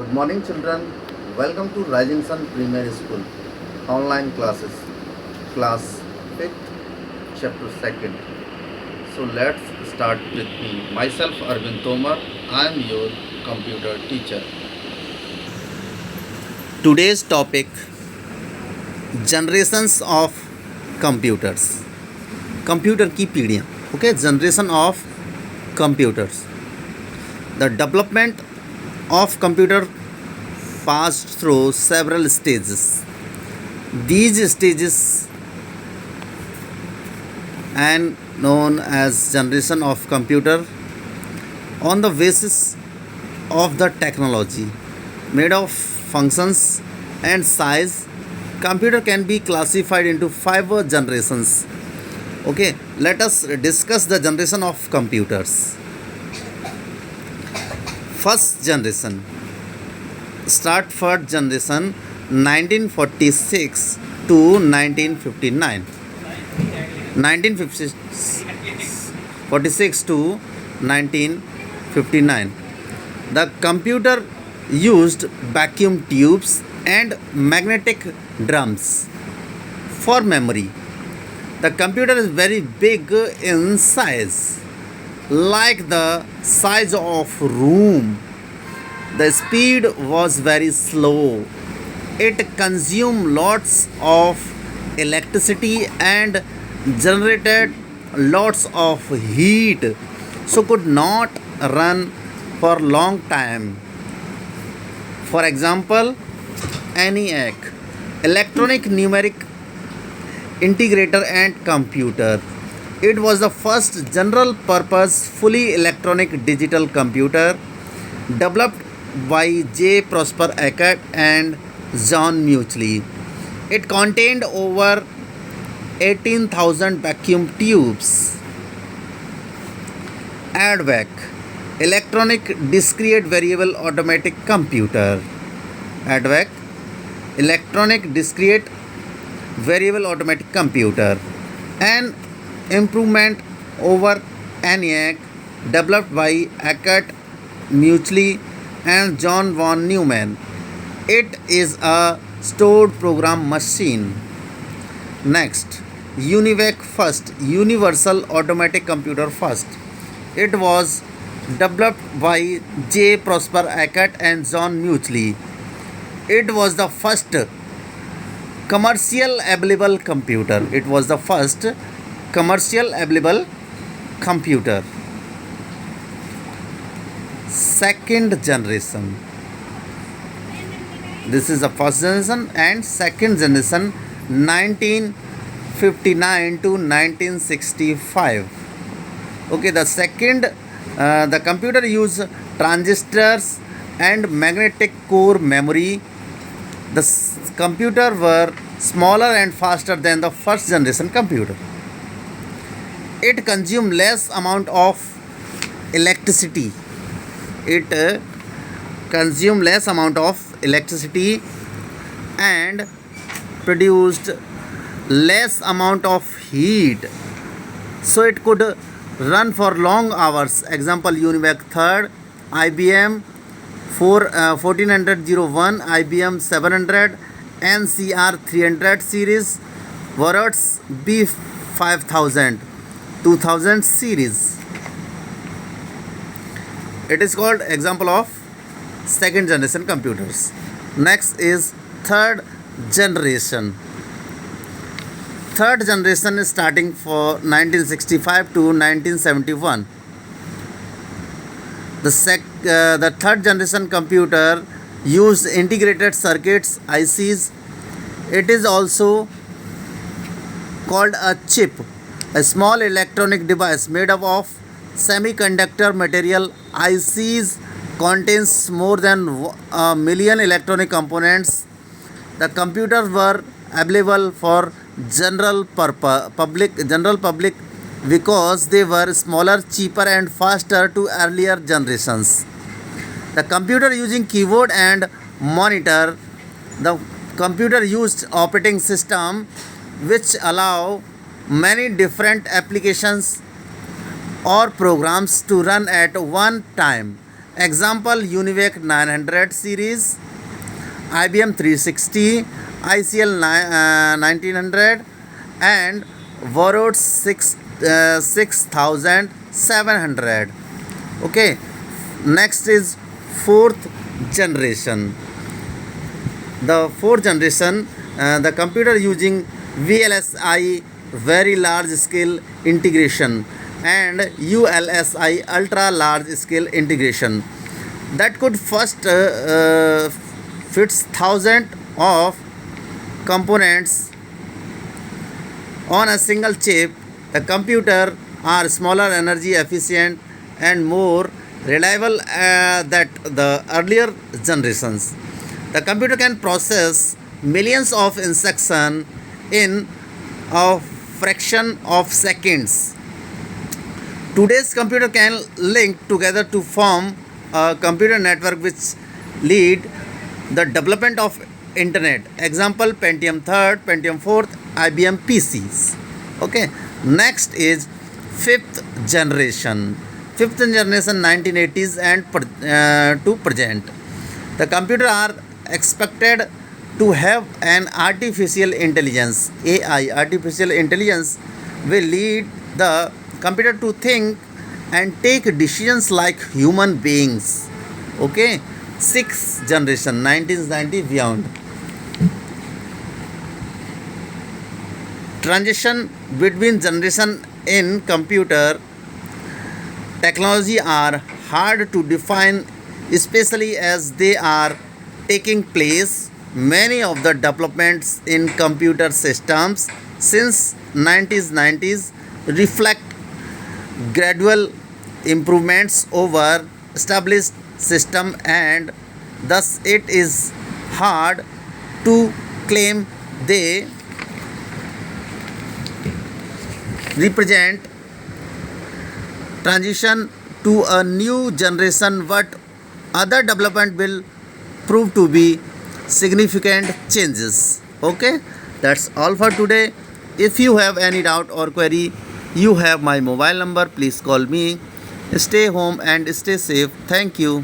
Good morning, children. Welcome to Rising Sun Primary School online classes, class 5th, chapter 2nd. So let's start with me. Myself, Arvind Tomar. I am your computer teacher. Today's topic: generations of computers. Computer की पीढ़ियाँ. Okay, generation of computers. The development of computer passed through several stages. These stages and known as generation of computer on the basis of the technology made of functions and size. Computer can be classified into 5 generations. Okay, let us discuss the generation of computers. First generation, start first generation 1946 to 1959. 1946 to 1959. The computer used vacuum tubes and magnetic drums for memory. The computer is very big in size, like the size of room. The speed was very slow. It consumed lots of electricity and generated lots of heat, so could not run for long time. For example, ENIAC, electronic numeric integrator and computer. It was the first general purpose fully electronic digital computer developed by J. Prosper Eckert and John Muchley. It contained over 18,000 vacuum tubes. ADVAC, electronic discrete variable automatic computer. ADVAC, electronic discrete variable automatic computer. An improvement over ENIAC developed by Eckert, Muchley and John von Neumann. It is a stored program machine. Next, UNIVAC first, universal automatic computer first. It was developed by J. Prosper Eckert and John Muchley. It was the first commercial available computer. It was the first commercial available computer. Second generation. This is the first generation and second generation 1959 to 1965. Okay, the second the computer used transistors and magnetic core memory. The computer were smaller and faster than the first generation computer. It consumed less amount of electricity. It consumed less amount of electricity and produced less amount of heat, so it could run for long hours. Example, UNIVAC third, IBM 1401, IBM 700, NCR 300 series, Words B5000 2000 series. It is called example of second generation computers. Next is third generation. Third generation is starting for 1965 to 1971. The third generation computer used integrated circuits, ICs. It is also called a chip, a small electronic device made up of semiconductor material. ICs contains more than a million electronic components. The computers were available for general public because they were smaller, cheaper and faster to earlier generations. The computer using keyboard and monitor. The computer used operating system which allow many different applications or programs to run at one time. Example, Univac 900 series, IBM 360, ICL 1900 and Varroc 6700. Okay, next is fourth generation. The fourth generation, the computer using VLSI, very large scale integration, and ULSI, ultra large scale integration, that could first fits thousands of components on a single chip. The computer are smaller, energy efficient, and more reliable than the earlier generations. The computer can process millions of instructions in a fraction of seconds. Today's computer can link together to form a computer network which lead the development of internet. Example, Pentium 3rd, Pentium 4th, IBM PCs. Okay, next is fifth generation. Fifth generation 1980s and to present. The computer are expected to have an artificial intelligence. AI, artificial intelligence, will lead the computer to think and take decisions like human beings. Okay, sixth generation 1990 beyond. Transition between generation in computer technology are hard to define, especially as they are taking place. Many of the developments in computer systems since 1990s reflect gradual improvements over established system, and thus it is hard to claim they represent transition to a new generation, but other development will prove to be significant changes. Okay, that's all for today. If you have any doubt or query, you have my mobile number. Please call me. Stay home and stay safe. Thank you.